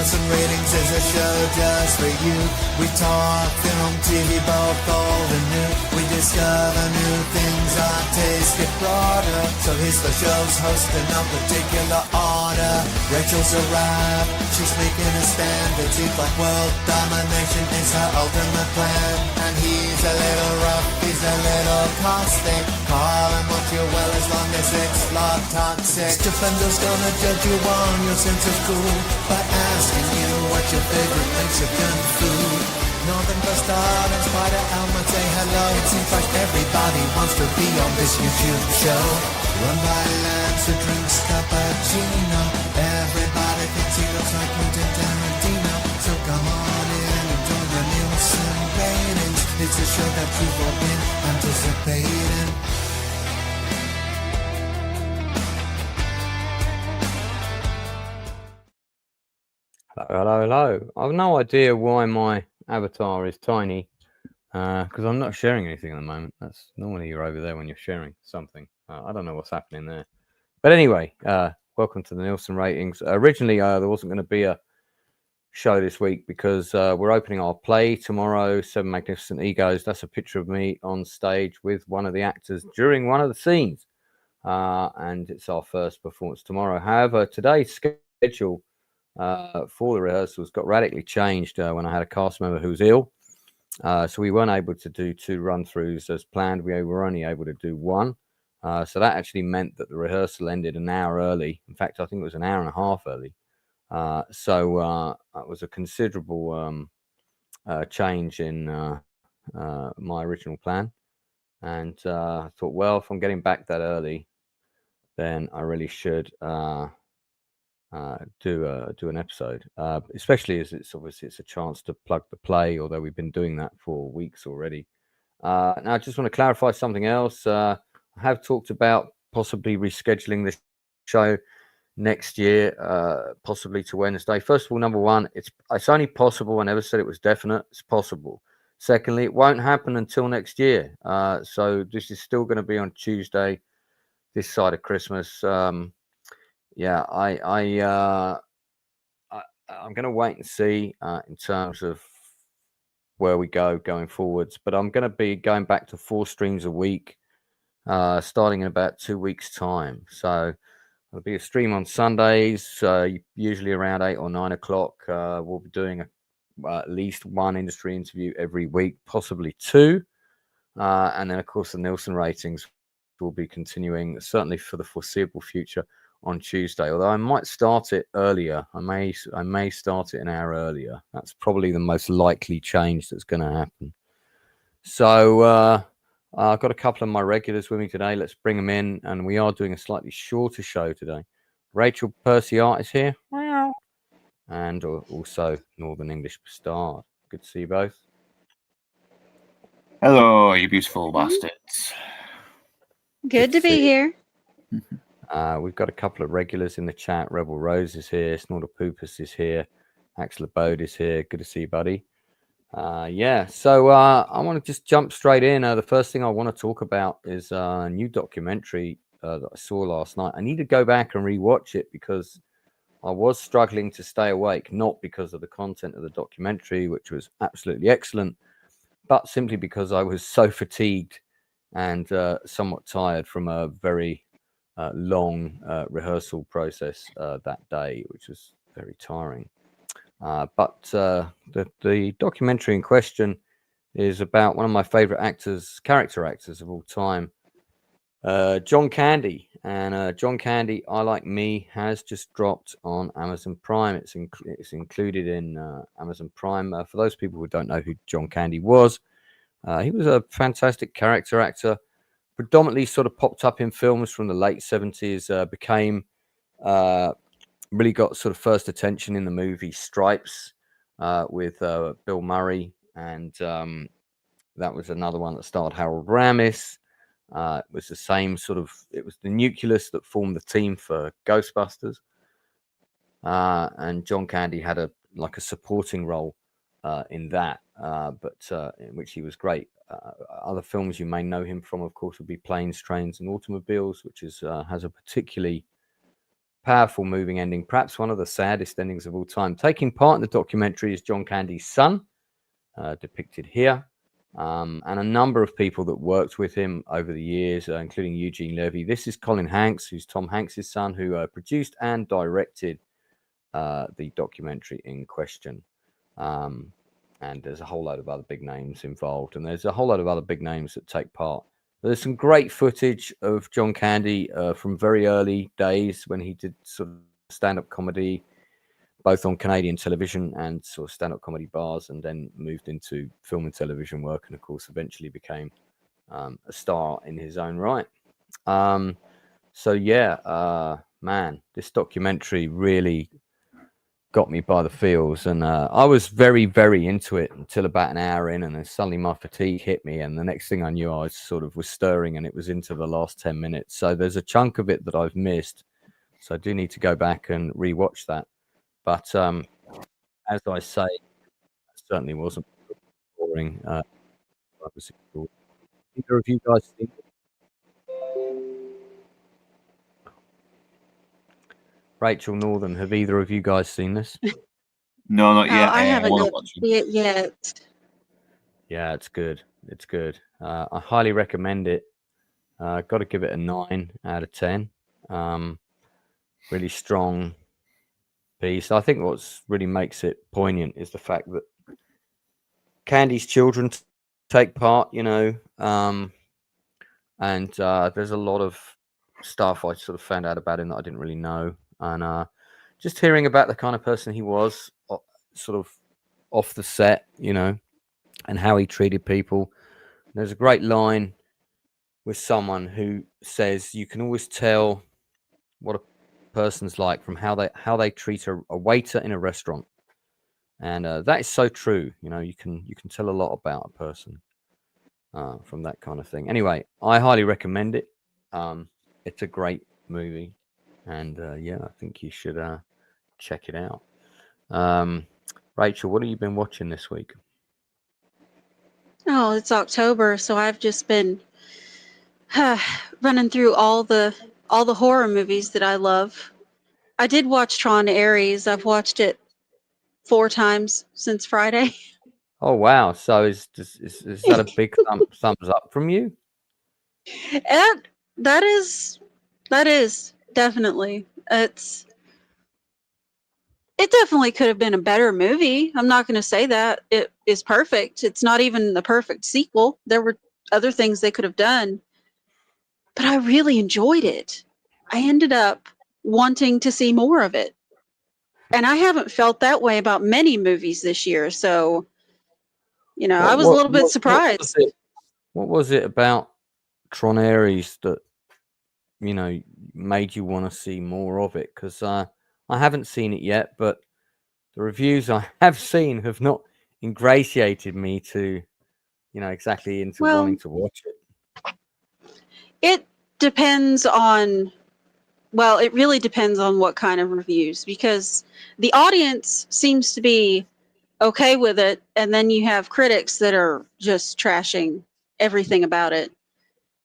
Nielsen Ratings is a show just for you. We talk film, TV, both old and new. We discover new things, our taste get broader. So here's the show's host in no particular order. Rachel's arrived, she's making a stand. It seems like world domination is her ultimate plan. And he's a little rough, he's a little caustic. Call him what you will as long as it's not toxic. Stupendous gonna judge you on your sense of cool by asking you what your favorite Mexican food. Northern Bastard and Spider Elm say hello. It seems like everybody wants to be on this YouTube show. Run by Lance who drinks cappuccino. Everybody thinks he looks like Quentin Tarantino. So come on in and join the Nielsen Ratings. It's a show that you've all been anticipating. Hello. I've no idea why my avatar is tiny, because I'm not sharing anything at the moment. That's normally you're over there when you're sharing something. I don't know what's happening there. But anyway, welcome to the Nielsen Ratings. Originally, there wasn't going to be a show this week because we're opening our play tomorrow, Seven Magnificent Egos. That's a picture of me on stage with one of the actors during one of the scenes. And it's our first performance tomorrow. However, today's schedule for the rehearsals got radically changed when I had a cast member who was ill. So we weren't able to do 2 run-throughs as planned. We were only able to do 1. So that actually meant that the rehearsal ended an hour early. In fact, I think it was an hour and a half early. So that was a considerable change in my original plan. And I thought, well, if I'm getting back that early, then I really should do an episode, especially as it's a chance to plug the play, although we've been doing that for weeks already. Now I just want to clarify something else. I have talked about possibly rescheduling this show next year, possibly to Wednesday. First of all, number one, it's only possible. I never said it was definite. It's possible. Secondly, it won't happen until next year. So this is still going to be on Tuesday, this side of Christmas. Yeah, I'm going to wait and see in terms of where we go going forwards. But I'm going to be going back to 4 streams a week, starting in about 2 weeks' time. So there'll be a stream on Sundays, usually around 8 or 9 o'clock. We'll be doing at least 1 industry interview every week, possibly 2. And then, of course, the Nielsen Ratings will be continuing, certainly for the foreseeable future, on Tuesday, although I might start it earlier. I may start it an hour earlier. That's probably the most likely change that's going to happen. So I've got a couple of my regulars with me today. Let's bring them in, and we are doing a slightly shorter show today. Rachel Percy Art is here, and also Northern English Bastard. Good to see you both. Hello, you beautiful bastards. Good to be here. We've got a couple of regulars in the chat. Rebel Rose is here. Snorter Poopus is here. Axel Abode is here. Good to see you, buddy. So I want to just jump straight in. The first thing I want to talk about is a new documentary that I saw last night. I need to go back and rewatch it because I was struggling to stay awake, not because of the content of the documentary, which was absolutely excellent, but simply because I was so fatigued and somewhat tired from a very long rehearsal process that day, which was very tiring. But the documentary in question is about one of my favorite character actors of all time, John Candy. And John Candy, I Like Me, has just dropped on Amazon Prime. It's included in Amazon Prime. For those people who don't know who John Candy was, he was a fantastic character actor. Predominantly sort of popped up in films from the late 70s, really got sort of first attention in the movie Stripes with Bill Murray. And that was another one that starred Harold Ramis. It was the same it was the nucleus that formed the team for Ghostbusters. And John Candy had a supporting role in that, but in which he was great. Other films you may know him from, of course, would be Planes, Trains and Automobiles, which has a particularly powerful, moving ending, perhaps one of the saddest endings of all time. Taking part in the documentary is John Candy's son, depicted here, and a number of people that worked with him over the years, including Eugene Levy. This is Colin Hanks, who's Tom Hanks' son, who produced and directed the documentary in question. And there's a whole load of other big names involved, and there's a whole load of other big names that take part. There's some great footage of John Candy from very early days when he did sort of stand-up comedy, both on Canadian television and sort of stand-up comedy bars, and then moved into film and television work, and of course eventually became a star in his own right. So yeah, man, this documentary really got me by the feels, and I was very, very into it until about an hour in, and then suddenly my fatigue hit me, and the next thing I knew, I was stirring, and it was into the last 10 minutes. So there's a chunk of it that I've missed, so I do need to go back and rewatch that. But as I say, it certainly wasn't boring. Either of you guys seen it? Rachel, Northern, have either of you guys seen this? No, not yet. I haven't wanna looked watch it. it yet. Yeah, it's good. It's good. I highly recommend it. Got to give it a 9 out of 10. Really strong piece. I think what's really makes it poignant is the fact that Candy's children take part, and there's a lot of stuff I sort of found out about him that I didn't really know. And just hearing about the kind of person he was, sort of off the set, and how he treated people. There's a great line with someone who says you can always tell what a person's like from how they treat a waiter in a restaurant, and that is so true. You can tell a lot about a person from that kind of thing. Anyway, I highly recommend it. It's a great movie, and yeah, I think you should check it out. Rachel, what have you been watching this week? Oh, it's October, so I've just been running through all the horror movies that I love. I did watch Tron Ares. I've watched it 4 times since Friday. Oh wow! So is that a big thumbs up from you? And that is definitely. It definitely could have been a better movie. I'm not going to say that it is perfect. It's not even the perfect sequel. There were other things they could have done, but I really enjoyed it. I ended up wanting to see more of it. And I haven't felt that way about many movies this year. So, I was a little bit surprised. What was it about Tron Ares that, made you want to see more of it? Because I haven't seen it yet, but the reviews I have seen have not ingratiated me to, exactly into wanting to watch it. It depends on, it really depends on what kind of reviews, because the audience seems to be okay with it, and then you have critics that are just trashing everything about it.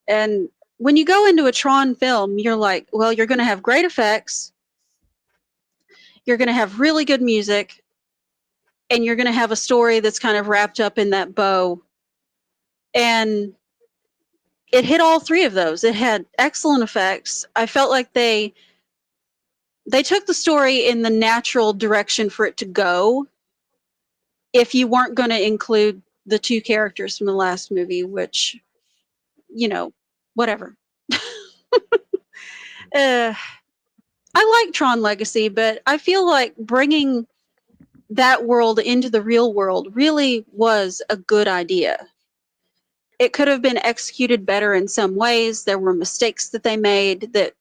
And when you go into a Tron film, you're like, well, you're going to have great effects, you're going to have really good music, and you're going to have a story that's kind of wrapped up in that bow. And it hit all 3 of those. It had excellent effects. I felt like they took the story in the natural direction for it to go, if you weren't going to include the 2 characters from the last movie, which, whatever. I like Tron Legacy, but I feel like bringing that world into the real world really was a good idea. It could have been executed better in some ways. There were mistakes that they made that,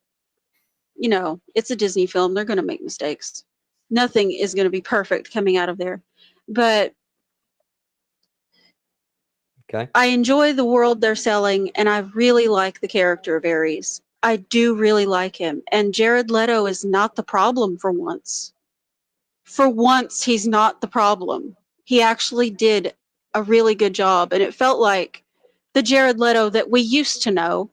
it's a Disney film. They're going to make mistakes. Nothing is going to be perfect coming out of there. But okay, I enjoy the world they're selling, and I really like the character of Ares. I do really like him. And Jared Leto is not the problem for once. For once, he's not the problem. He actually did a really good job, and it felt like the Jared Leto that we used to know,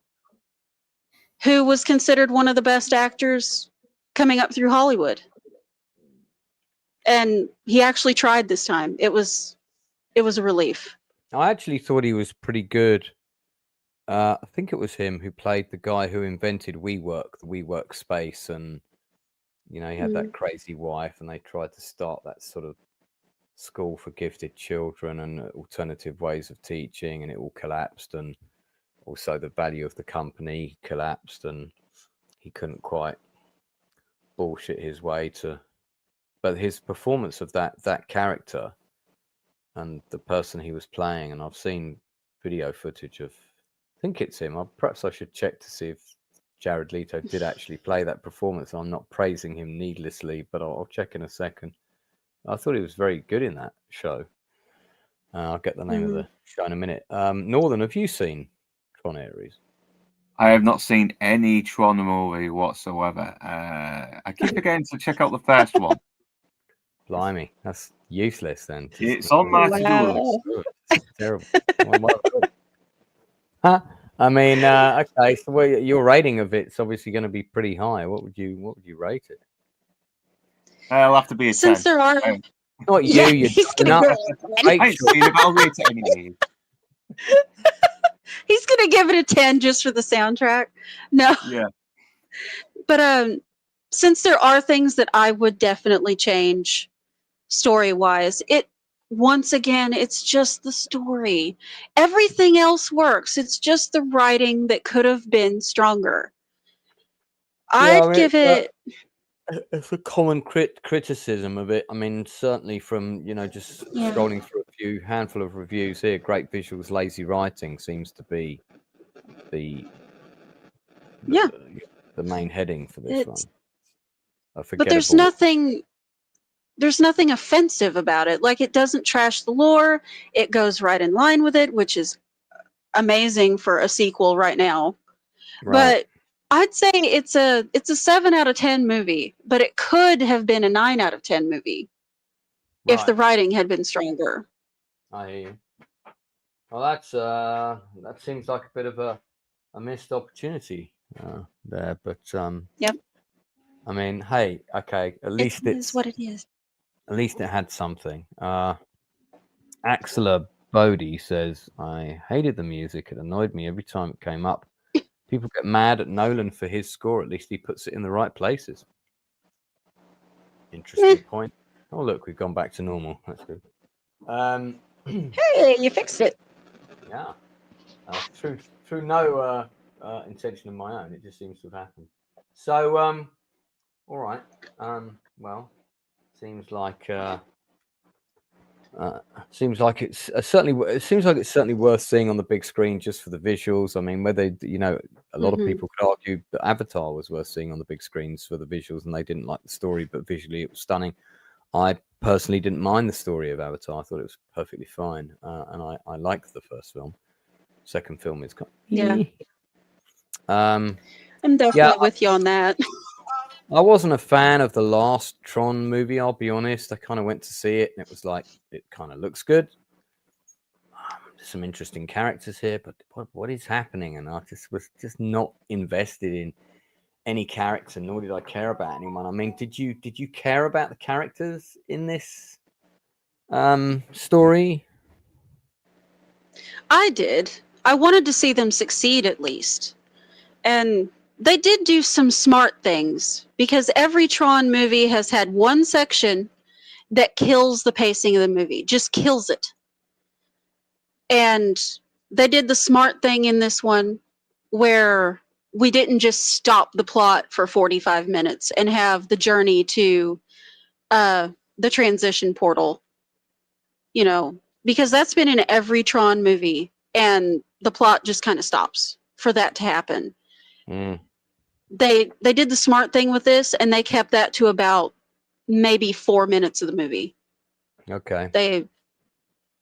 who was considered one of the best actors coming up through Hollywood. And he actually tried this time. It was a relief. I actually thought he was pretty good. I think it was him who played the guy who invented WeWork, the WeWork space, and he had that crazy wife, and they tried to start that sort of school for gifted children and alternative ways of teaching, and it all collapsed, and also the value of the company collapsed, and he couldn't quite bullshit his way to. But his performance of that character and the person he was playing, and I've seen video footage of, I think it's him. Perhaps I should check to see if Jared Leto did actually play that performance. I'm not praising him needlessly, but I'll check in a second. I thought he was very good in that show. I'll get the name of the show in a minute. Northern, have you seen Tron Ares? I have not seen any Tron movie whatsoever. I keep forgetting to check out the first one. Blimey, that's useless then. It's on my to-do list. It's terrible. I mean, okay, so your rating of it's obviously going to be pretty high. What would you rate it? It'll have to be a 10. Since there are, Not you. he's gonna not. I ain't seen it, but I'll rate it anyway. He's gonna give it a 10 just for the soundtrack. No, Yeah. but since there are things that I would definitely change story-wise, once again, it's just the story. Everything else works. It's just the writing that could have been stronger. I'd give it. It's a common criticism of it. I mean, certainly from just scrolling through a handful of reviews here. Great visuals, lazy writing seems to be the main heading for this one. But there's nothing offensive about it. Like, it doesn't trash the lore. It goes right in line with it, which is amazing for a sequel right now. Right. But I'd say it's a 7 out of 10 movie, but it could have been a 9 out of 10 movie if the writing had been stronger. I hear you. Well, that seems like a bit of a missed opportunity there, but Yep. I mean, hey, okay, at least it is what it is. At least it had something. Axela Bodie says, I hated the music. It annoyed me every time it came up. People get mad at Nolan for his score. At least he puts it in the right places. Interesting point. Oh, look, we've gone back to normal. That's good. Hey, you fixed it. Yeah. Through no intention of my own. It just seems to have happened. So, all right. Well, seems like it's certainly worth seeing on the big screen just for the visuals. I mean, whether a lot of people could argue that Avatar was worth seeing on the big screens for the visuals, and they didn't like the story, but visually it was stunning. I personally didn't mind the story of Avatar. I thought it was perfectly fine, and I liked the first film. Second film is I'm definitely with you on that. I wasn't a fan of the last Tron movie, I'll be honest. I kind of went to see it, and it was like, it kind of looks good. There's some interesting characters here, but what is happening? And I was just not invested in any character, nor did I care about anyone. I mean, did you care about the characters in this story? I did. I wanted to see them succeed at least. And they did do some smart things, because every Tron movie has had one section that kills the pacing of the movie, just kills it. And they did the smart thing in this one where we didn't just stop the plot for 45 minutes and have the journey to the transition portal, because that's been in every Tron movie, and the plot just kind of stops for that to happen. They did the smart thing with this, and they kept that to about maybe 4 minutes of the movie. Okay.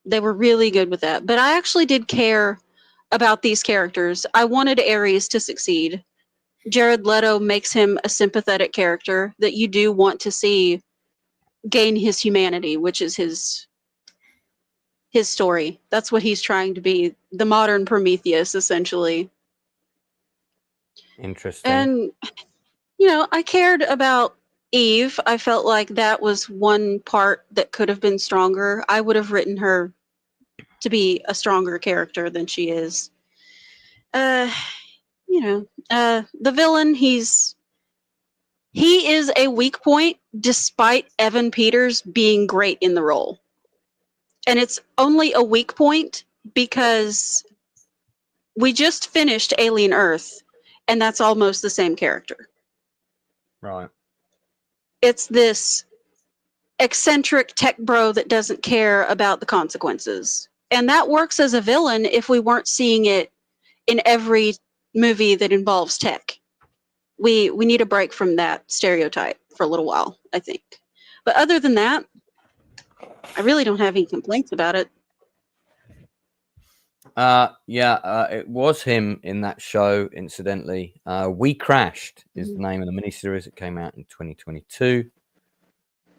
They were really good with that. But I actually did care about these characters. I wanted Ares to succeed. Jared Leto makes him a sympathetic character that you do want to see gain his humanity, which is his story. That's what he's trying to be, the modern Prometheus, essentially. Interesting. And I cared about Eve. I felt like that was one part that could have been stronger. I would have written her to be a stronger character than she is. The villain, he is a weak point despite Evan Peters being great in the role. And it's only a weak point because we just finished Alien Earth, and that's almost the same character. Right. It's this eccentric tech bro that doesn't care about the consequences. And that works as a villain if we weren't seeing it in every movie that involves tech. We need a break from that stereotype for a little while, I think. But other than that, I really don't have any complaints about it. It was him in that show, incidentally. We Crashed is the name of the miniseries. It came out in 2022.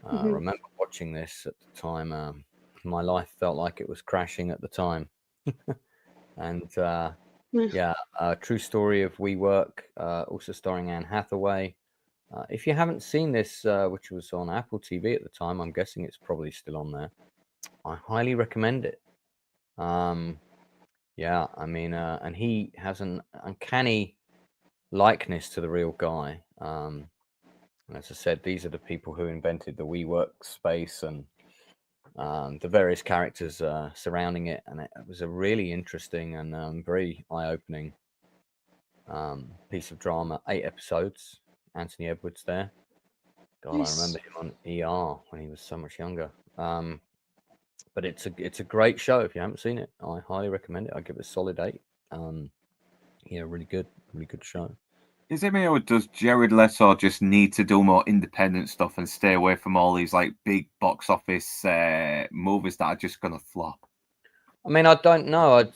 I remember watching this at the time. My life felt like it was crashing at the time. And true story of WeWork, also starring Anne Hathaway. If you haven't seen this, which was on Apple TV at the time, I'm guessing it's probably still on there. I highly recommend it. And he has an uncanny likeness to the real guy. And as I said, these are the people who invented the WeWork space and the various characters surrounding it. And it was a really interesting and very eye-opening piece of drama. 8 episodes. Anthony Edwards there. God, nice. I remember him on ER when he was so much younger. But it's a great show. If you haven't seen it, I highly recommend it. I give it a solid 8. Really good show. Is it me, or does Jared Leto just need to do more independent stuff and stay away from all these like big box office movies that are just gonna flop? I mean, I don't know.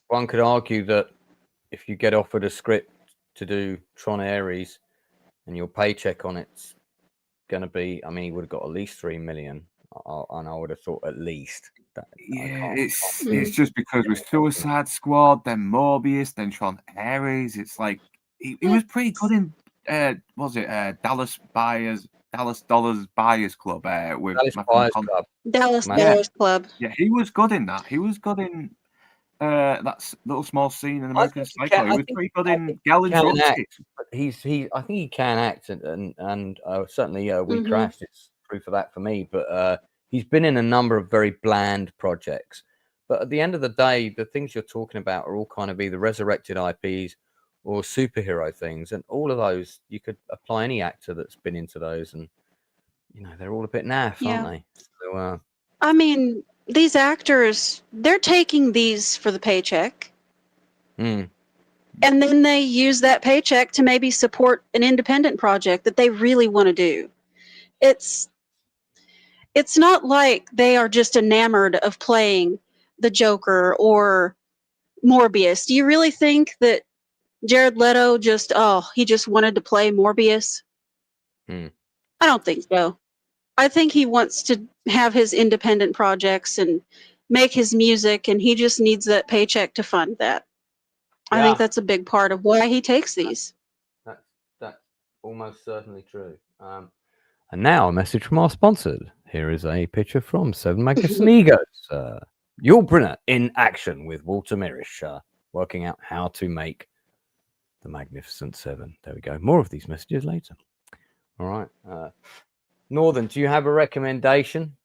One could argue that if you get offered a script to do Tron Ares and your paycheck on it's gonna be, I mean, he would have got at least 3 million. And I would have thought at least that. Yeah, it's just because with Suicide Squad, then Morbius, then Tron Ares, it's like he was pretty good in Dallas Dollars Buyers Club with Dallas Buyers Club. Yeah, he was good in that. He was good in that little small scene in American Psycho. He was pretty good in Gallon's Rockets. I think he can act, and certainly We Crashed. It's proof of that for me, but he's been in a number of very bland projects. But at the end of the day, the things you're talking about are all kind of either resurrected IPs or superhero things, and all of those you could apply any actor that's been into those, and they're all a bit naff, aren't they? So, I mean, these actors, they're taking these for the paycheck, and then they use that paycheck to maybe support an independent project that they really want to do. It's not like they are just enamored of playing the Joker or Morbius. Do you really think that Jared Leto just wanted to play Morbius? I don't think so. I think he wants to have his independent projects and make his music, and he just needs that paycheck to fund that. Yeah. I think that's a big part of why he takes these. That's almost certainly true. And now a message from our sponsors. Here is a picture from 7 Magnificent Egos. Yul Brynner in action with Walter Mirisch, working out how to make the Magnificent 7. There we go. More of these messages later. All right. Northern, do you have a recommendation?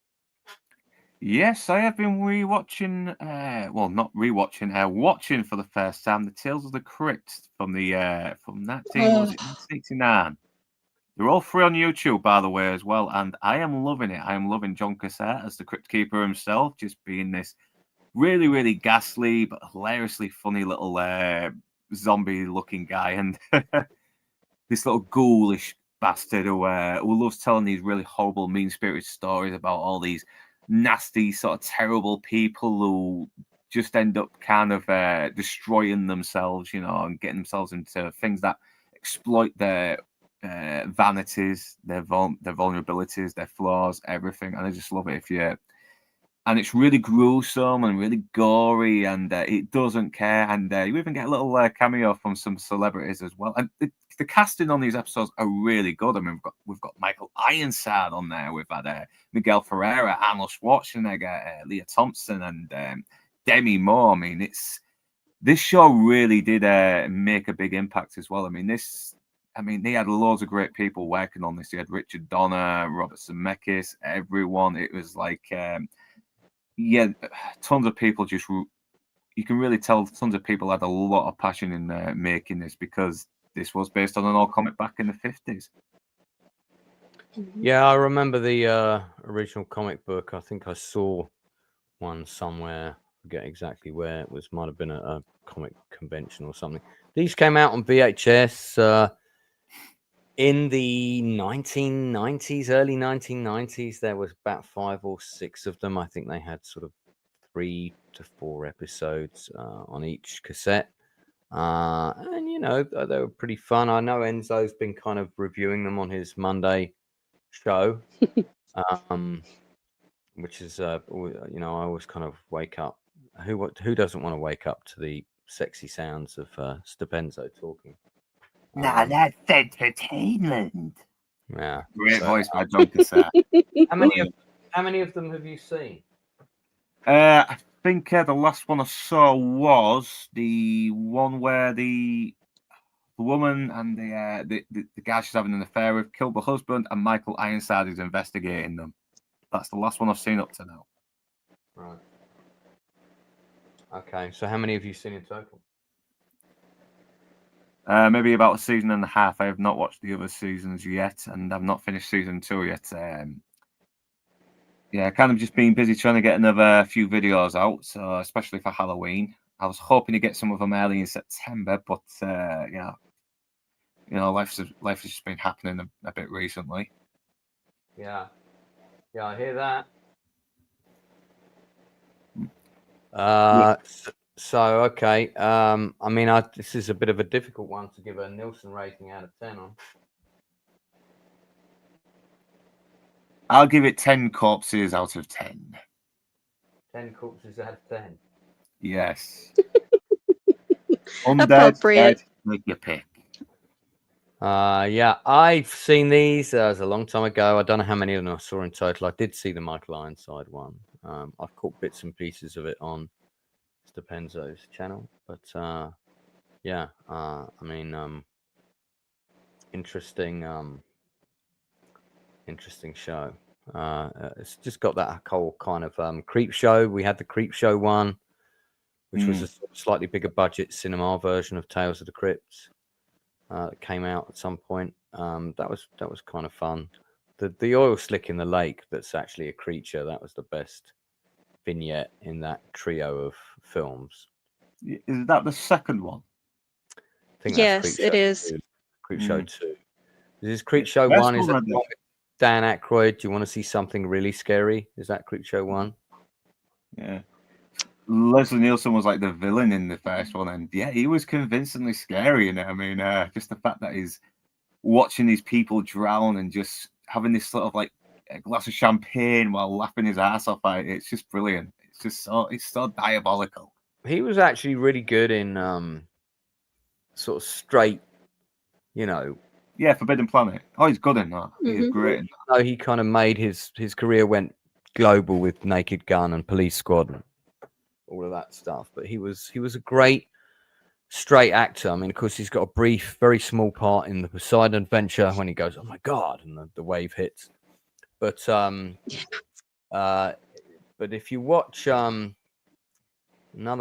Yes, I have been rewatching. Not rewatching. Watching for the first time the Tales of the Crypt from 1989. They're all free on YouTube, by the way, as well, and I am loving it. I am loving John Cassette as the Crypt Keeper himself, just being this really, really ghastly but hilariously funny little zombie-looking guy, and this little ghoulish bastard who loves telling these really horrible, mean-spirited stories about all these nasty, sort of terrible people who just end up kind of destroying themselves, and getting themselves into things that exploit their vanities, their vulnerabilities, their flaws, everything. And I just love it. and it's really gruesome and really gory, and it doesn't care. And you even get a little cameo from some celebrities as well. And the casting on these episodes are really good. I mean, we've got Michael Ironside on there. We've had Miguel Ferreira, Arnold Schwarzenegger, Leah Thompson, and Demi Moore. I mean, this show really did make a big impact as well. I mean, they had loads of great people working on this. You had Richard Donner, Robert Zemeckis, everyone. It was like, tons of people you can really tell tons of people had a lot of passion in making this, because this was based on an old comic back in the 50s. Yeah, I remember the original comic book. I think I saw one somewhere. I forget exactly where it was. Might have been a comic convention or something. These came out on VHS in the 1990s, early 1990s. There was about 5 or 6 of them. I think they had sort of 3 to 4 episodes on each cassette. And, they were pretty fun. I know Enzo's been kind of reviewing them on his Monday show, which is, I always kind of wake up. Who doesn't want to wake up to the sexy sounds of Stupenzo talking? Now that's entertainment. Yeah. Great voice by John Cassette. How many of them have you seen? I think the last one I saw was the one where the woman and the guy she's having an affair with killed the husband, and Michael Ironside is investigating them. That's the last one I've seen up to now. Right. Okay, so how many have you seen in total? Maybe about a season and a half. I have not watched the other seasons yet, and I've not finished season 2 yet. Kind of just been busy trying to get another few videos out, so especially for Halloween. I was hoping to get some of them early in September, but life has just been happening a bit recently. Yeah, I hear that. So okay. This is a bit of a difficult one to give a Nielsen rating out of 10 on. I'll give it 10 corpses out of 10. 10 corpses out of 10. Yes. Appropriate. Dead, make your pick. I've seen these. It was a long time ago. I don't know how many of them I saw in total. I did see the Michael Ironside one. I've caught bits and pieces of it on Stupenzo's channel, but interesting show. It's just got that whole kind of creep show. We had the creep show one, which was a slightly bigger budget cinema version of Tales of the Crypt. That came out at some point. That was kind of fun. The oil slick in the lake that's actually a creature, that was the best vignette in that trio of films. Is that the second one? I think Yes, it is. Creep Show 2. This is Creep Show 1. Is that one with Dan Aykroyd? Do you want to see something really scary? Is that Creep Show 1? Yeah. Leslie Nielsen was like the villain in the first one, and he was convincingly scary in it. I mean, just the fact that he's watching these people drown and just having this sort of like a glass of champagne while laughing his ass off at it. It's just brilliant. It's so diabolical. He was actually really good in sort of straight, Forbidden Planet. Oh, he's good in that. He is great in that. No, he kind of made his career went global with Naked Gun and Police Squad and all of that stuff. But he was a great straight actor. I mean, of course, he's got a brief, very small part in the Poseidon Adventure when he goes, "Oh my God," and the wave hits. But if you watch another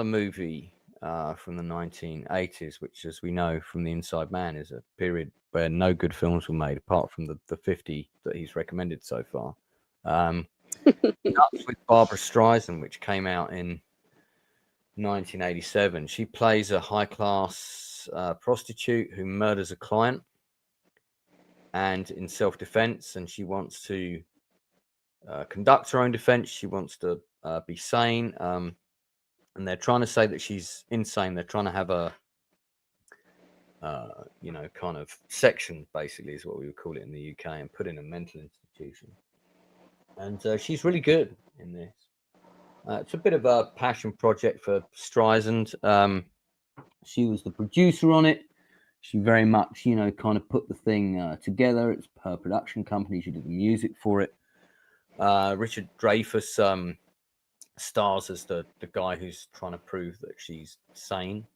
movie from the 1980s, which, as we know from The Inside Man, is a period where no good films were made, apart from the 50 that he's recommended so far. Nuts with Barbara Streisand, which came out in 1987. She plays a high-class prostitute who murders a client, and in self-defense, and she wants to conduct her own defense. She wants to be sane, and they're trying to say that she's insane. They're trying to have a kind of section, basically, is what we would call it in the UK, and put in a mental institution. And she's really good in this. It's a bit of a passion project for Streisand. She was the producer on it. She very much, kind of put the thing together. It's her production company. She did the music for it. Richard Dreyfuss stars as the guy who's trying to prove that she's sane.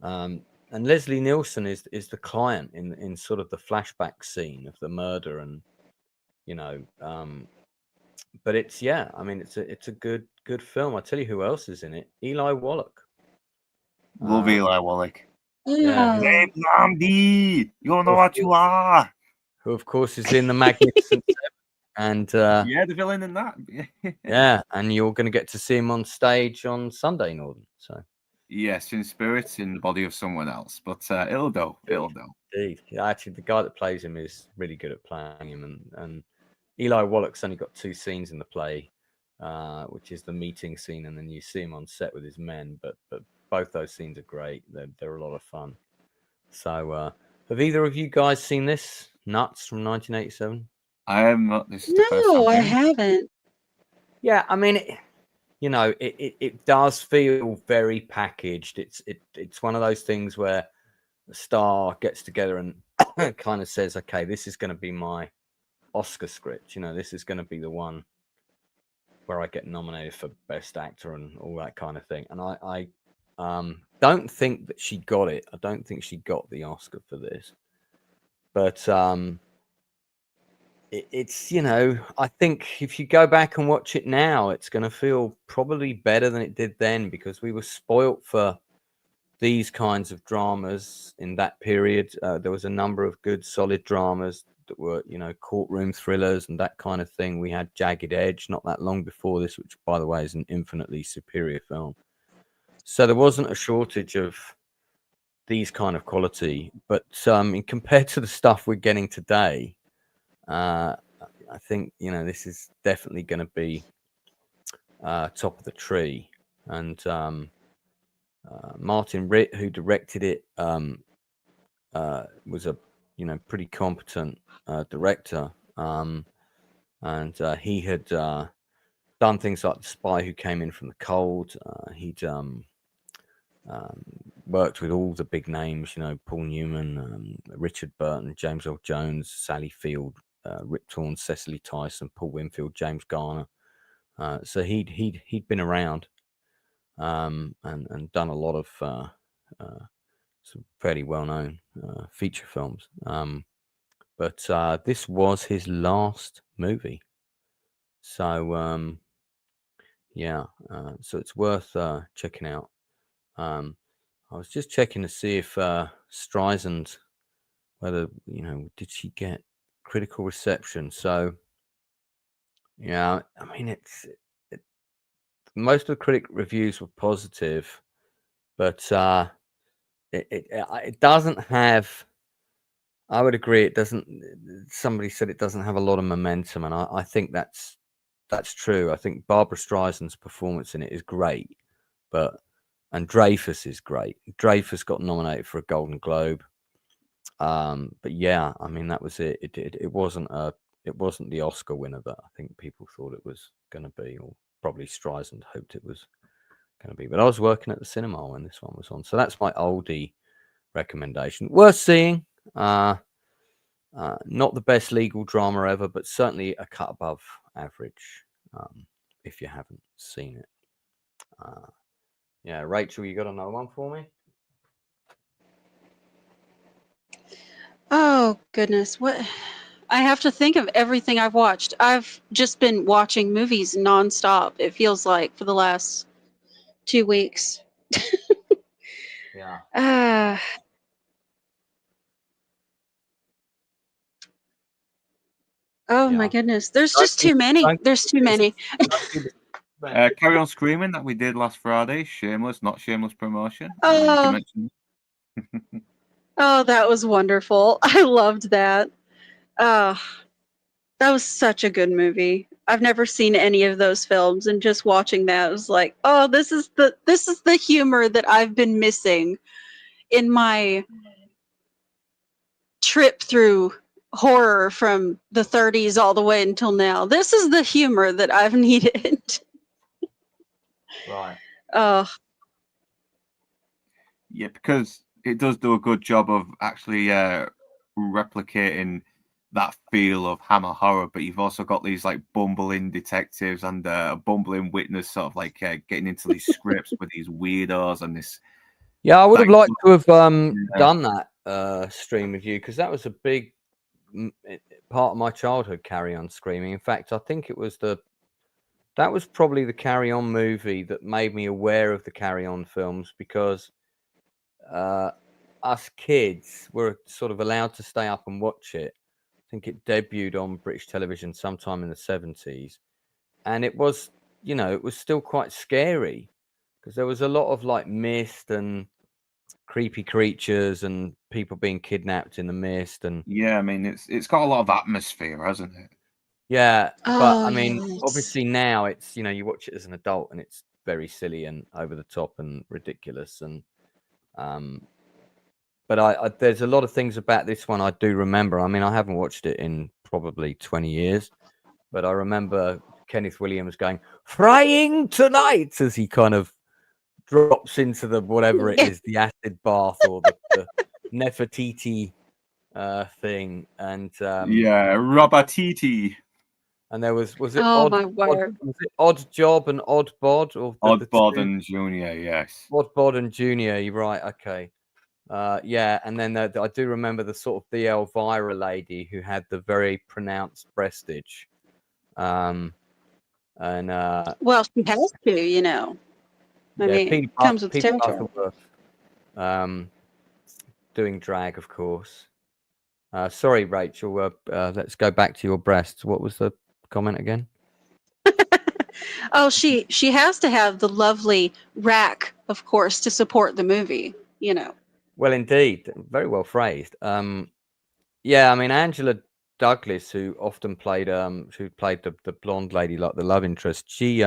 And Leslie Nielsen is the client in sort of the flashback scene of the murder, and but it's it's a good film. I tell you who else is in it: Eli Wallach. Love Eli Wallach. Yeah. Hey, zombie! You don't know what you are. Who of course is in the Magnificent Seven, and Yeah, the villain in that. yeah, and you're going to get to see him on stage on Sunday, Northern. So Yes, in spirit, in the body of someone else, but it'll do. It'll do. indeed, yeah, actually, the guy that plays him is really good at playing him, and Eli Wallach's only got 2 scenes in the play, which is the meeting scene, and then you see him on set with his men. But both those scenes are great. They're a lot of fun. So, have either of you guys seen this Nuts from 1987? I have not. This is the first No, I time hearing it. haven't. Yeah, I mean, it does feel very packaged. It's one of those things where the star gets together and kind of says, "Okay, this is going to be my Oscar script. This is going to be the one where I get nominated for Best Actor and all that kind of thing." And I don't think that she got it. I don't think she got the Oscar for this. But it's I think if you go back and watch it now, it's going to feel probably better than it did then, because we were spoilt for these kinds of dramas in that period. There was a number of good, solid dramas that were, courtroom thrillers and that kind of thing. We had Jagged Edge not that long before this, which, by the way, is an infinitely superior film. So there wasn't a shortage of these kind of quality. But compared to the stuff we're getting today, I think, this is definitely going to be top of the tree. And Martin Ritt, who directed it, was a pretty competent director, and he had done things like The Spy Who Came In From the Cold. He'd worked with all the big names, Paul Newman, Richard Burton, James Earl Jones, Sally Field, Rip Torn, Cecily Tyson, Paul Winfield, James Garner. So he'd been around and done a lot of some fairly well-known feature films. But this was his last movie. So so it's worth checking out. I was just checking to see if Streisand, whether did she get critical reception. So yeah, I mean most of the critic reviews were positive, but it doesn't have. I would agree, it doesn't. Somebody said it doesn't have a lot of momentum, and I think that's true. I think Barbara Streisand's performance in it is great, and Dreyfuss is great. Dreyfuss got nominated for a Golden Globe, but yeah, I mean that was it. It wasn't the Oscar winner that I think people thought it was going to be, or probably Streisand hoped it was going to be. But I was working at the cinema when this one was on, so that's my oldie recommendation. Worth seeing. Not the best legal drama ever, but certainly a cut above average if you haven't seen it. Yeah, Rachel, you got another one for me? Oh, goodness. What? I have to think of everything I've watched. I've just been watching movies nonstop, it feels like, for the last 2 weeks. Yeah. Oh my goodness. There's just too many. There's too many. Carry On Screaming that we did last Friday. Shameless, not shameless promotion. Oh, that was wonderful. I loved that. That was such a good movie. I've never seen any of those films, and just watching that was like, oh, this is the humor that I've been missing in my trip through horror from the 30s all the way until now. This is the humor that I've needed. Right. Yeah, because it does do a good job of actually replicating that feel of Hammer horror, but you've also got these like bumbling detectives and a bumbling witness sort of like getting into these scripts with these weirdos and this. Yeah, I would have Like, liked to have yeah. done that stream with you, because that was a big part of my childhood, Carry On Screaming. In fact, I think that was probably the Carry On movie that made me aware of the Carry On films, because us kids were sort of allowed to stay up and watch it. I think it debuted on British television sometime in the 70s, and it was, it was still quite scary, because there was a lot of like mist and creepy creatures and people being kidnapped in the mist. And Yeah, I mean, it's got a lot of atmosphere, hasn't it? yeah, but I Oh, mean, yes. obviously now it's, you watch it as an adult and it's very silly and over the top and ridiculous. And but I there's a lot of things about this one I do remember. I mean, I haven't watched it in probably 20 years, but I remember Kenneth Williams going, "Frying tonight," as he kind of drops into the whatever it is, the acid bath or the Nefertiti thing. And Yeah, Robatiti. and there was it Oh my word. was it Odd Job and Odd Bod, or the Oddbod two? and Junior, yes. Odd Bod and Junior, you're right, okay. Yeah, and then I do remember the sort of the Elvira lady who had the very pronounced breastage. And Well, she has to, you know. I yeah, mean, it comes with Peter territory. Butterworth, doing drag, of course. Sorry, Rachel. Let's go back to your breasts. What was the comment again? Oh, she has to have the lovely rack, of course, to support the movie, you know. Well, indeed, very well phrased. Yeah, I mean, Angela Douglas, who often played the blonde lady, like the love interest, she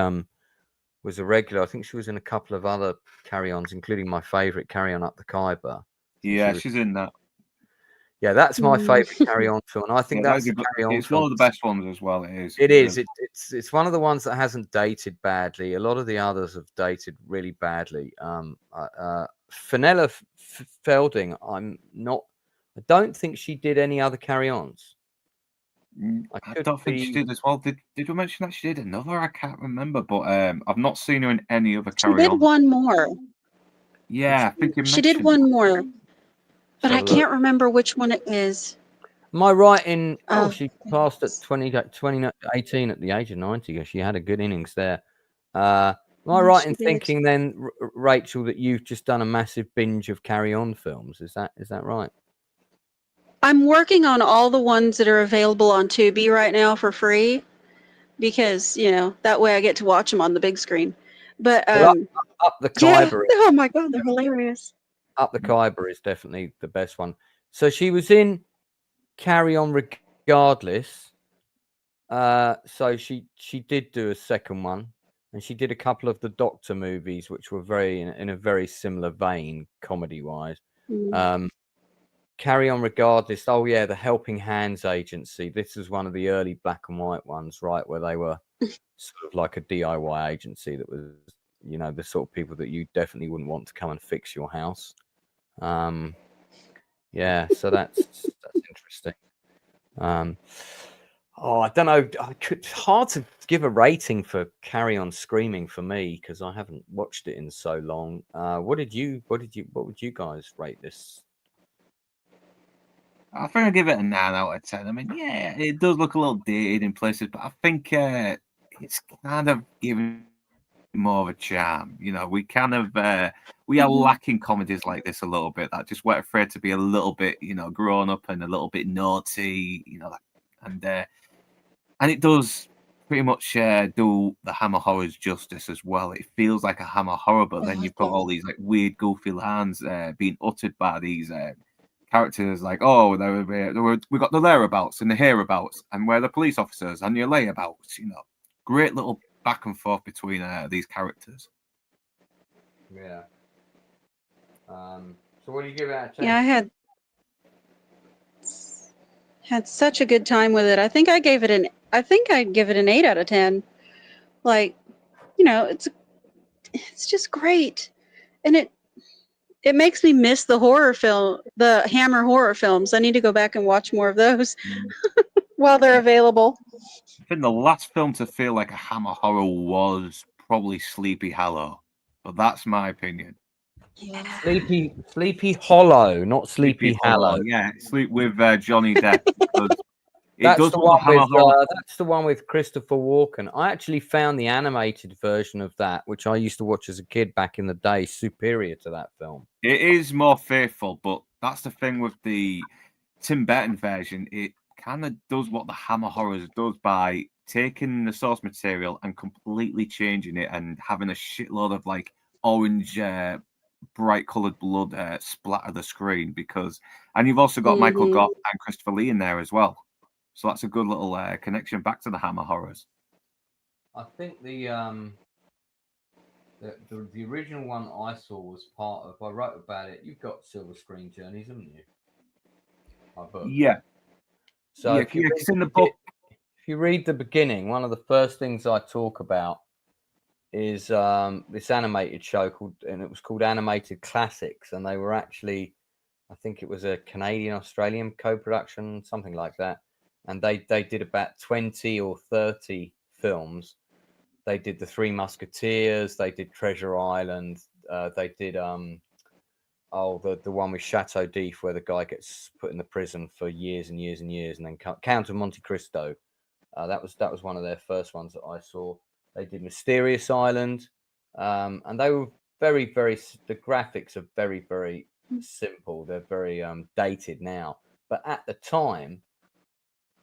was a regular. I think she was in a couple of other Carry-Ons, including my favourite, Carry On Up the Khyber. Yeah, she's in that. Yeah, that's my favourite Carry-On film. I think that's the Carry-On it's film. one of the best ones as well. It is. It is. It's one of the ones that hasn't dated badly. A lot of the others have dated really badly. Fenella Felding, I don't think she did any other Carry-Ons. I don't think she did as well. Did we mention that she did another? I can't remember, but I've not seen her in any other Carry-On. She did one more. Yeah, I think she did one more, but I can't remember which one it is. Am I right in? She passed at 2018 at the age of 90. She had a good innings there. Am I right in thinking then, Rachel, that you've just done a massive binge of Carry On films? Is that right? I'm working on all the ones that are available on Tubi right now for free, because that way I get to watch them on the big screen. But Up the Khyber. Yeah. Oh my God, they're hilarious. Up the Khyber is definitely the best one. So she was in Carry On regardless. So she did do a second one, and she did a couple of the Doctor movies, which were very in a very similar vein, comedy wise. Carry On regardless. Oh yeah, the Helping Hands Agency. This is one of the early black and white ones, right, where they were sort of like a DIY agency that was, the sort of people that you definitely wouldn't want to come and fix your house. Yeah, so that's interesting. I don't know. It's hard to give a rating for Carry On Screaming for me, because I haven't watched it in so long. What would you guys rate this? I think I'll give it a 9 out of 10. I mean, yeah, it does look a little dated in places, but I think it's kind of giving more of a charm. We kind of we are lacking comedies like this a little bit, that just weren't afraid to be a little bit, grown up and a little bit naughty, and it does pretty much do the Hammer horrors justice as well. It feels like a Hammer horror, but then you've got all these like weird, goofy lines being uttered by these characters, like, oh, we got the thereabouts and the hereabouts, and we're the police officers and your layabouts. Great little back and forth between these characters. Yeah. So what do you give it out of 10? Yeah, I had such a good time with it. I think I'd give it an 8 out of 10. Like, it's it's just great, and it makes me miss the Hammer horror films. I need to go back and watch more of those while they're available. I think the last film to feel like a Hammer horror was probably Sleepy Hollow, but that's my opinion. Yeah. Sleepy Hollow, not Sleepy Hollow. Yeah, Sleep with Johnny Depp. Because That's the one with Christopher Walken. I actually found the animated version of that, which I used to watch as a kid back in the day, superior to that film. It is more faithful, but that's the thing with the Tim Burton version. It kind of does what the Hammer horrors does by taking the source material and completely changing it and having a shitload of like orange, bright coloured blood splatter the screen. And you've also got Michael Goff and Christopher Lee in there as well. So that's a good little connection back to the Hammer horrors. I think the original one I saw was part of. I wrote about it. You've got Silver Screen Journeys, haven't you? My book. Yeah. So yeah, if you it's in the book. If you read the beginning, one of the first things I talk about is this animated show it was called Animated Classics, and they were actually, I think it was a Canadian-Australian co-production, something like that. And they did about 20 or 30 films. They did The Three Musketeers. They did Treasure Island. They did the one with Chateau d'If, where the guy gets put in the prison for years and years and years, and then Count of Monte Cristo. That was one of their first ones that I saw. They did Mysterious Island, and they were very, very. The graphics are very, very simple. They're very dated now, but at the time,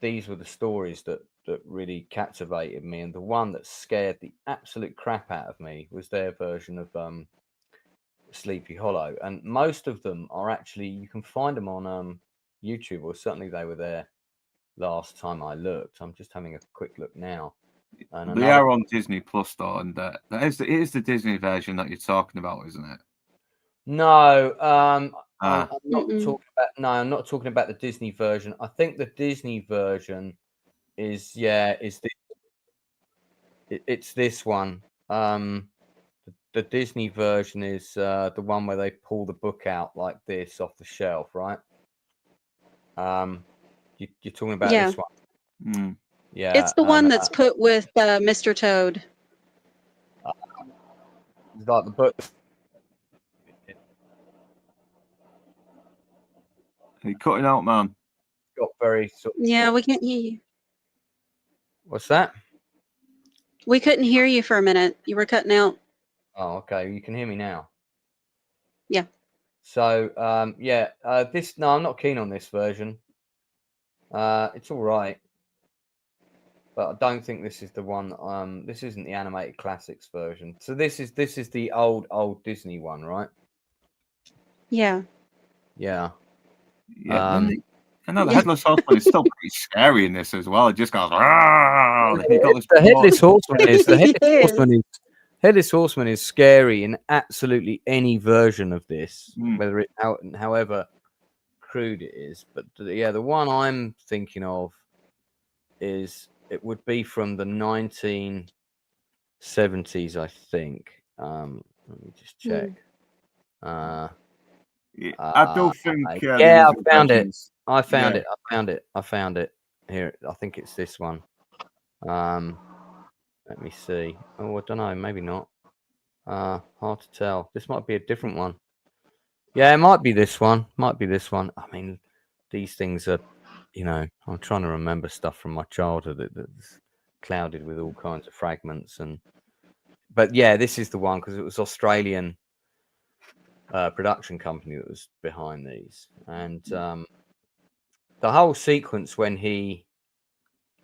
these were the stories that really captivated me, and the one that scared the absolute crap out of me was their version of Sleepy Hollow. And most of them are actually, you can find them on YouTube, or certainly they were there last time I looked. I'm just having a quick look now. And they are on Disney Plus though, and it is the Disney version that you're talking about, isn't it? No, I'm not talking about. No, I'm not talking about the Disney version. I think the Disney version is it's this one. The Disney version is the one where they pull the book out like this off the shelf, right? You're talking about this one. Mm. Yeah, it's the one that's put with Mr. Toad. It's like the book. Are you cutting out, man? Got very sort of... Yeah, we can't hear you. What's that? We couldn't hear you for a minute. You were cutting out. Oh, okay. You can hear me now. Yeah. So, no, I'm not keen on this version. It's all right, but I don't think this is the one. This isn't the animated classics version. So this is the old Disney one, right? Yeah. Yeah. Yeah. I know the headless horseman is still pretty scary in this as well. It just goes. The headless horseman is the headless horseman is scary in absolutely any version of this, whether it however crude it is. But the one I'm thinking of it would be from the 1970s, I think. Let me just check. I don't think. I found it. I found it. Here, I think it's this one. Let me see. Oh, I don't know. Maybe not. Hard to tell. This might be a different one. Yeah, it might be this one. I mean, these things are, I'm trying to remember stuff from my childhood that's clouded with all kinds of fragments. But yeah, this is the one because it was Australian production company that was behind these. And the whole sequence when he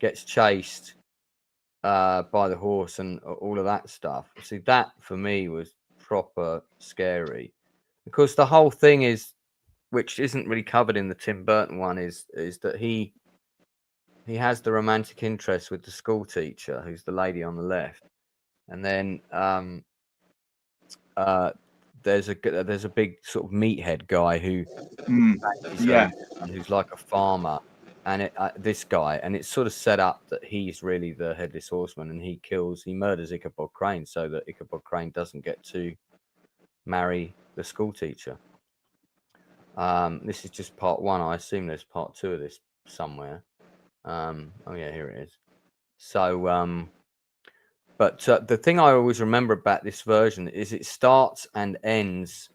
gets chased by the horse and all of that stuff. See, that for me was proper scary because the whole thing is, which isn't really covered in the Tim Burton one, is that he has the romantic interest with the school teacher, who's the lady on the left, and then there's a big sort of meathead guy who's like a farmer, this guy, and it's sort of set up that he's really the headless horseman, and he murders Ichabod Crane so that Ichabod Crane doesn't get to marry the school teacher. This is just part 1. I assume there's part 2 of this somewhere. Oh yeah, here it is. So but the thing I always remember about this version is it starts and ends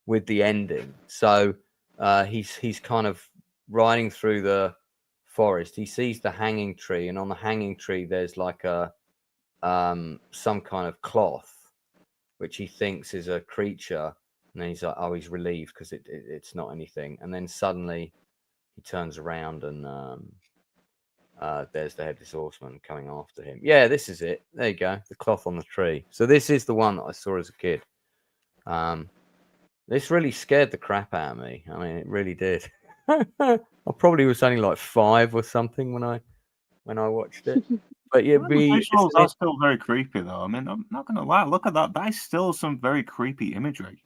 with the ending. So he's kind of riding through the forest. He sees the hanging tree, and on the hanging tree there's like a some kind of cloth which he thinks is a creature, and then he's like, oh, he's relieved because it's not anything. And then suddenly he turns around, and there's the headless horseman coming after him. Yeah, this is it. There you go, the cloth on the tree. So this is the one that I saw as a kid. This really scared the crap out of me. I mean, it really did. I probably was only like 5 or something when I watched it. But The visuals are still very creepy, though. I mean, I'm not going to lie. Look at that. That is still some very creepy imagery.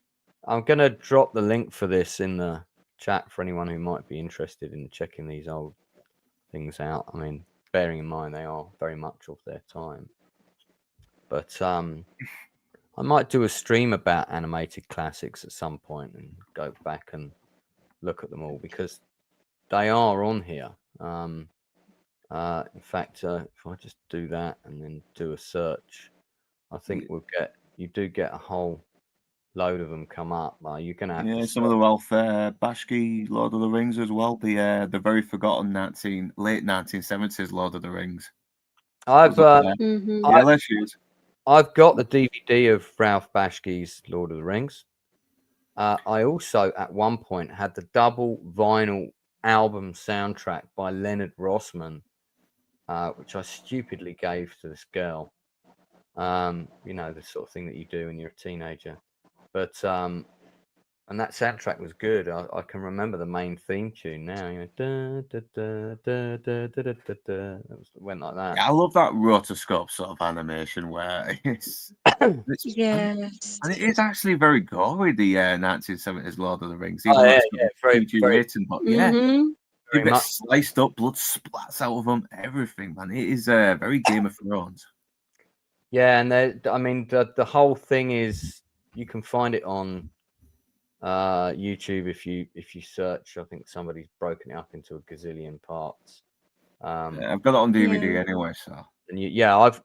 I'm going to drop the link for this in the chat for anyone who might be interested in checking these old things out. I mean, bearing in mind they are very much of their time. But I might do a stream about animated classics at some point and go back and look at them all, because they are on here. In fact, if I just do that and then do a search, I think you do get a whole load of them come up. You're gonna have to some of the welfare Bashki Lord of the Rings as well. The very forgotten late 1970s Lord of the Rings. I've there she is. I've got the DVD of Ralph Bashki's Lord of the Rings. I also, at one point, had the double vinyl album soundtrack by Leonard Rossman, which I stupidly gave to this girl. You know, the sort of thing that you do when you're a teenager. But and that soundtrack was good. I can remember the main theme tune now. You know, it went like that. Yeah, I love that rotoscope sort of animation where it's Yes. and it is actually very gory. The 1970s Lord of the Rings. Very, very, but Mhm. you get sliced up, blood splats out of them, everything, man. It is very Game of Thrones. Yeah, and I mean, the whole thing is, you can find it on YouTube if you search. I think somebody's broken it up into a gazillion parts. I've got it on DVD anyway, so. And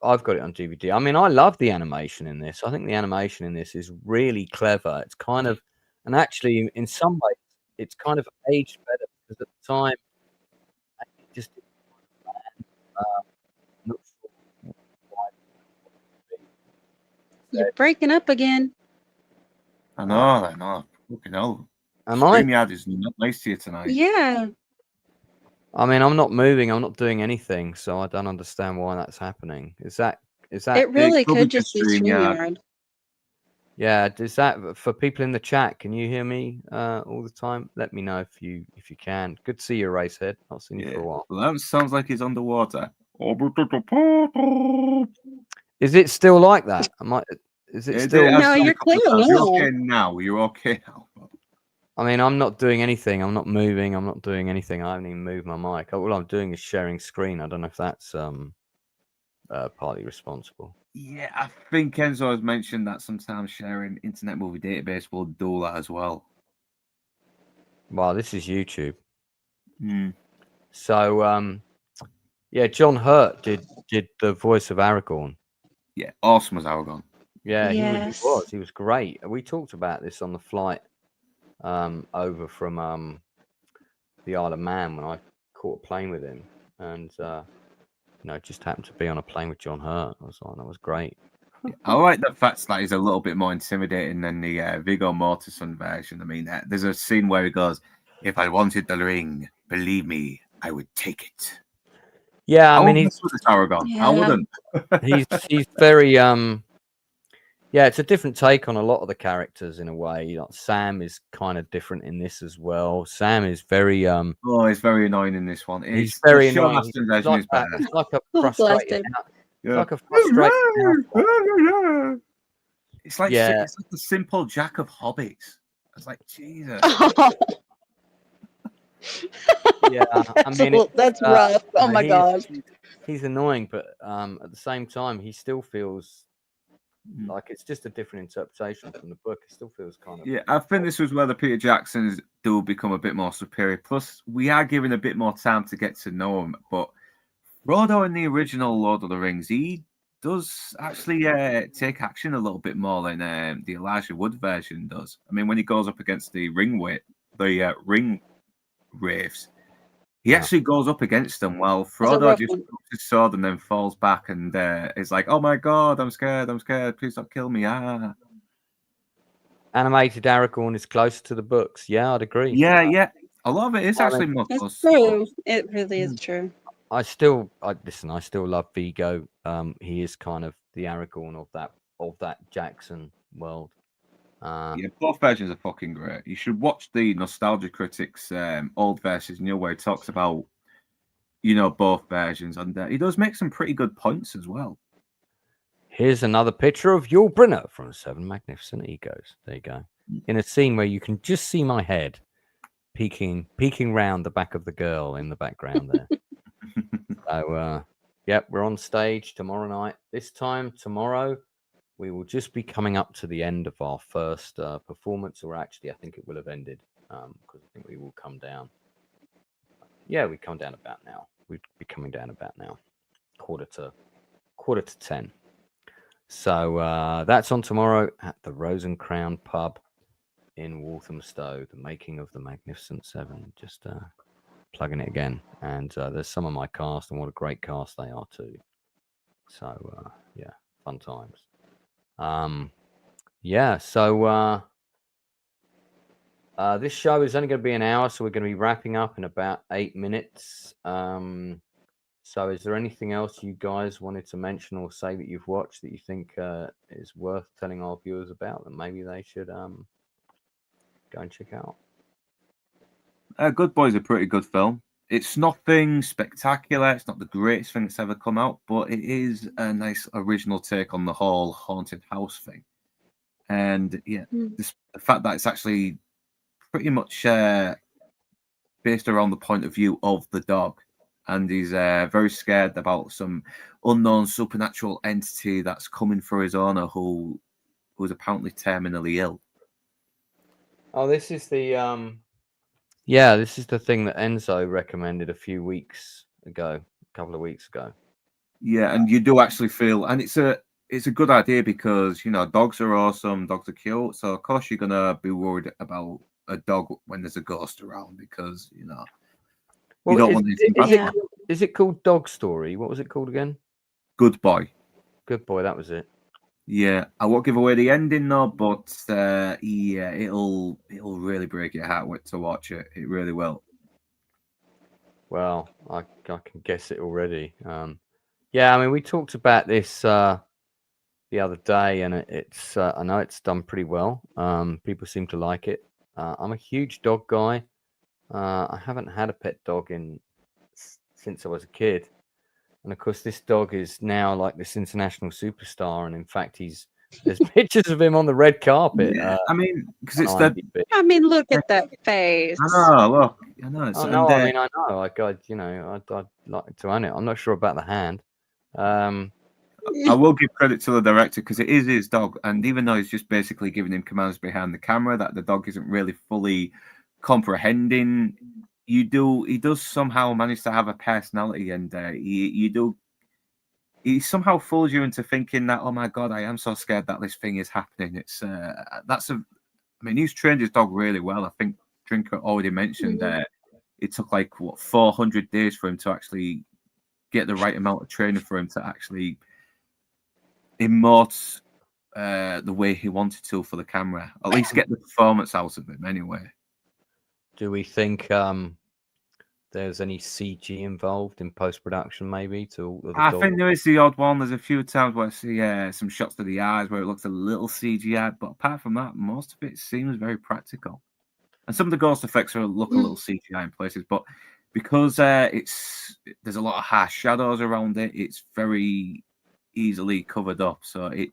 I've got it on DVD. I mean, I love the animation in this. I think the animation in this is really clever. It's kind of, and actually, in some ways, it's kind of aged better, because at the time, it just not sure why. You're breaking up again. I know. Fucking hell. Am I? StreamYard is not nice to you tonight. Yeah. I mean, I'm not moving. I'm not doing anything, so I don't understand why that's happening. Is that? It really could could be just be StreamYard. StreamYard. Yeah. Is that for people in the chat? Can you hear me all the time? Let me know if you can. Good to see you, Racehead. Not seen you for a while. Well, that sounds like he's underwater. Is it still like that? Is it still? No, you're clear now. You're okay now. You're okay now. I mean, I'm not doing anything. I'm not moving. I'm not doing anything. I haven't even moved my mic. All I'm doing is sharing screen. I don't know if that's partly responsible. Yeah, I think Enzo has mentioned that sometimes sharing Internet Movie Database will do that as well. Well, this is YouTube. So, yeah, John Hurt did the voice of Aragorn. Yeah, awesome as Aragorn. Yeah, Yes. he was. He was great. We talked about this on the flight over from the Isle of Man when I caught a plane with him, and just happened to be on a plane with John Hurt. I was like, that was great. I like the fact that he's a little bit more intimidating than the Viggo Mortensen version. I mean, there's a scene where he goes, "If I wanted the ring, believe me, I would take it." Yeah, I mean, he's Aragorn. Yeah. I wouldn't. he's very yeah, it's a different take on a lot of the characters in a way. Like Sam is kind of different in this as well. Sam is very Oh, he's very annoying in this one. he's very the Sean annoying. Astin version is better. It's like a Oh, bless frustrated. him. Yeah. Like a frustrated. It's like Yeah. it's like the simple Jack of Hobbits. It's like Jesus. Yeah, I mean, That's rough. Oh my gosh. He's annoying, but at the same time, he still feels like it's just a different interpretation from the book. It still feels kind of. Yeah, I think this was where the Peter Jacksons do become a bit more superior. Plus, we are given a bit more time to get to know him. But Frodo in the original Lord of the Rings, he does actually take action a little bit more than the Elijah Wood version does. I mean, when he goes up against the ring wraiths, he actually goes up against them while Frodo just drops his sword and then falls back and is like, "Oh my god, I'm scared, please don't kill me." Animated Aragorn is closer to the books. Yeah, I'd agree. Yeah. A lot of it is actually more It's true. It really is true. I still love Vigo. He is kind of the Aragorn of that Jackson world. Yeah, both versions are fucking great. You should watch the Nostalgia Critics old versions, where he talks about, both versions, and he does make some pretty good points as well. Here's another picture of Yul Brynner from Seven Magnificent Egos. There you go. In a scene where you can just see my head peeking round the back of the girl in the background there. So, yep, we're on stage tomorrow night. This time tomorrow, we will just be coming up to the end of our first performance, or actually, I think it will have ended because I think we will come down. Yeah, we come down about now. We'd be coming down about now, quarter to 10. So that's on tomorrow at the Rose and Crown pub in Walthamstow. The Making of the Magnificent Seven. Just plugging it again, and there's some of my cast, and what a great cast they are too. So yeah, fun times. So this show is only going to be an hour, so we're going to be wrapping up in about 8 minutes. So is there anything else you guys wanted to mention or say that you've watched that you think is worth telling our viewers about, that maybe they should go and check out? Good Boy's a pretty good film. It's nothing spectacular. It's not the greatest thing that's ever come out, but it is a nice original take on the whole haunted house thing. And yeah, the fact that it's actually pretty much based around the point of view of the dog. And he's very scared about some unknown supernatural entity that's coming for his owner who's apparently terminally ill. Oh, this is the this is the thing that Enzo recommended a couple of weeks ago. Yeah, and you do actually feel, and it's a good idea because dogs are awesome, dogs are cute. So of course you're gonna be worried about a dog when there's a ghost around because Well, you don't want is it called Dog Story? What was it called again? Good Boy. Good Boy, that was it. Yeah, I won't give away the ending though, but it'll really break your heart to watch it. It really will. Well, I can guess it already. I mean, we talked about this the other day, and it's I know it's done pretty well. People seem to like it. I'm a huge dog guy. I haven't had a pet dog since I was a kid. And of course, this dog is now like this international superstar. And in fact, there's pictures of him on the red carpet. Yeah, I mean, because it's look at that face. I know, look. I know. I know. I know. I'd like to own it. I'm not sure about the hand. I will give credit to the director because it is his dog. And even though he's just basically giving him commands behind the camera that the dog isn't really fully comprehending, he does somehow manage to have a personality, and he somehow fools you into thinking that, oh my god, I am so scared that this thing is happening. It's he's trained his dog really well. I think Drinker already mentioned it took 400 days for him to actually get the right amount of training for him to actually emote the way he wanted to for the camera, at least get the performance out of him anyway. Do we think there's any CG involved in post-production, maybe? I think there is the odd one. There's a few times where I see some shots to the eyes where it looks a little CGI, but apart from that, most of it seems very practical. And some of the ghost effects look a little CGI in places, but because there's a lot of harsh shadows around it, it's very easily covered up, so you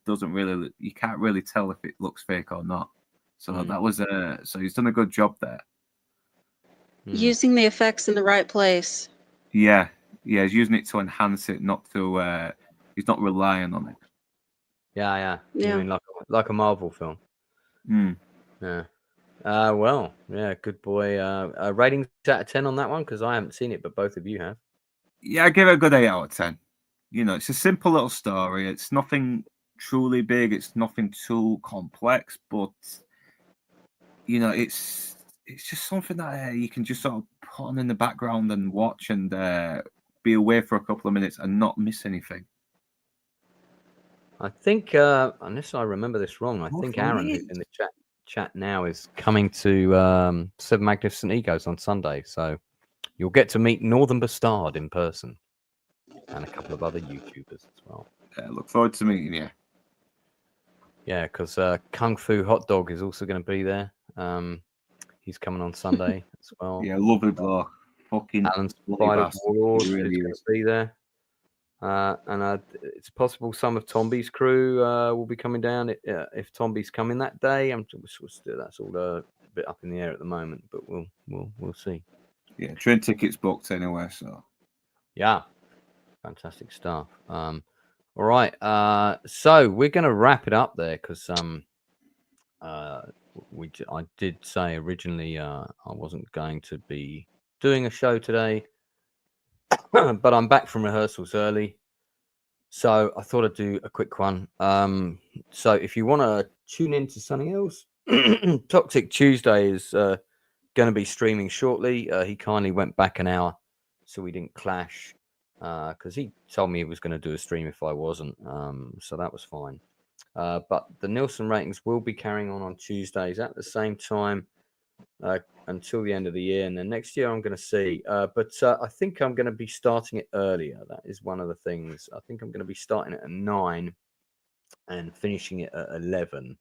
can't really tell if it looks fake or not. So that was so he's done a good job there. Using the effects in the right place. Yeah, he's using it to enhance it, not to. He's not relying on it. Yeah. You Yeah. mean like a Marvel film? Mm. Yeah. Well, yeah, good boy. Ratings out of 10 on that one because I haven't seen it, but both of you have. Yeah, I give it a good 8 out of 10. You know, it's a simple little story. It's nothing truly big. It's nothing too complex, but you know, it's just something that you can just sort of put on in the background and watch and be away for a couple of minutes and not miss anything. I think, unless I remember this wrong, I Oh, think for Aaron, me. who's in the chat now, is coming to Seven Magnificent Egos on Sunday. So you'll get to meet Northern Bastard in person and a couple of other YouTubers as well. Look forward to meeting you. Yeah, because Kung Fu Hot Dog is also going to be there. He's coming on Sunday as well. Yeah, lovely bloke. Fucking Alan bloody Spider bastard. Warlord He really is going is. to be there. And it's possible some of Tomby's crew will be coming down if Tomby's coming that day. That's all a bit up in the air at the moment, but we'll see. Yeah, train tickets booked anyway. So Yeah, fantastic stuff. All right, so we're going to wrap it up there because I did say originally I wasn't going to be doing a show today, but I'm back from rehearsals early. So I thought I'd do a quick one. So if you want to tune in to something else, Toxic Tuesday is going to be streaming shortly. He kindly went back an hour so we didn't clash because he told me he was going to do a stream if I wasn't. So that was fine. But the Nielsen ratings will be carrying on Tuesdays at the same time until the end of the year. And then next year I'm going to see. But I think I'm going to be starting it earlier. That is one of the things. I think I'm going to be starting it at 9 and finishing it at 11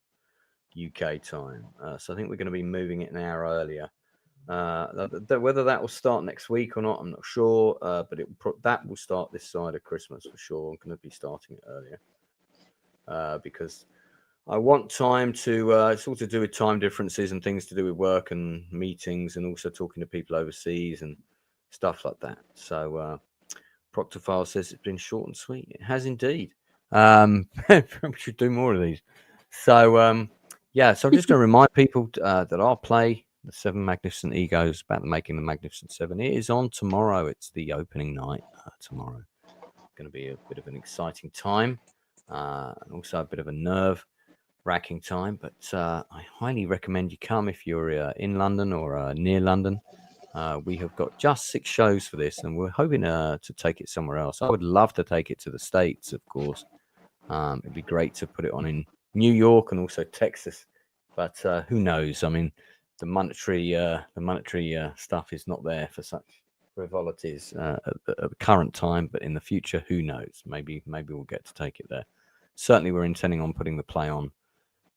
UK time. So I think we're going to be moving it an hour earlier. Whether that will start next week or not, I'm not sure. But that will start this side of Christmas for sure. I'm going to be starting it earlier because I want time to it's all to do with time differences and things to do with work and meetings and also talking to people overseas and stuff like that. So Proctofile says it's been short and sweet. It has indeed. We should do more of these. So yeah, so I'm just going to remind people that our play, The Seven Magnificent Egos, about making the Magnificent Seven, it is on tomorrow. It's the opening night tomorrow. Going to be a bit of an exciting time and also a bit of a nerve-wracking time. But I highly recommend you come if you're in London or near London. We have got just 6 shows for this, and we're hoping to take it somewhere else. I would love to take it to the States, of course. It'd be great to put it on in New York and also Texas, but who knows? I mean, the monetary stuff is not there for such frivolities at the current time, but in the future, who knows? Maybe we'll get to take it there. Certainly, we're intending on putting the play on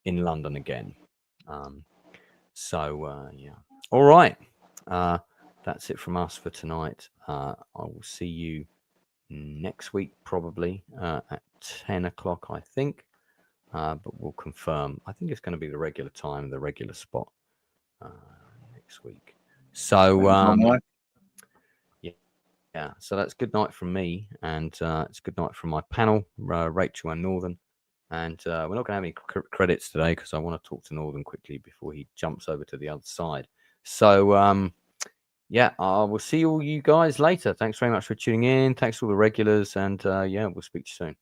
in London again. Yeah. All right. That's it from us for tonight. I will see you next week, probably at 10 o'clock, I think. But we'll confirm. I think it's going to be the regular time, the regular spot next week. So, yeah. So that's good night from me, and it's good night from my panel, Rachel and Northern. And we're not going to have any credits today because I want to talk to Northern quickly before he jumps over to the other side. So, yeah, I will see all you guys later. Thanks very much for tuning in. Thanks to all the regulars, and yeah, we'll speak to you soon.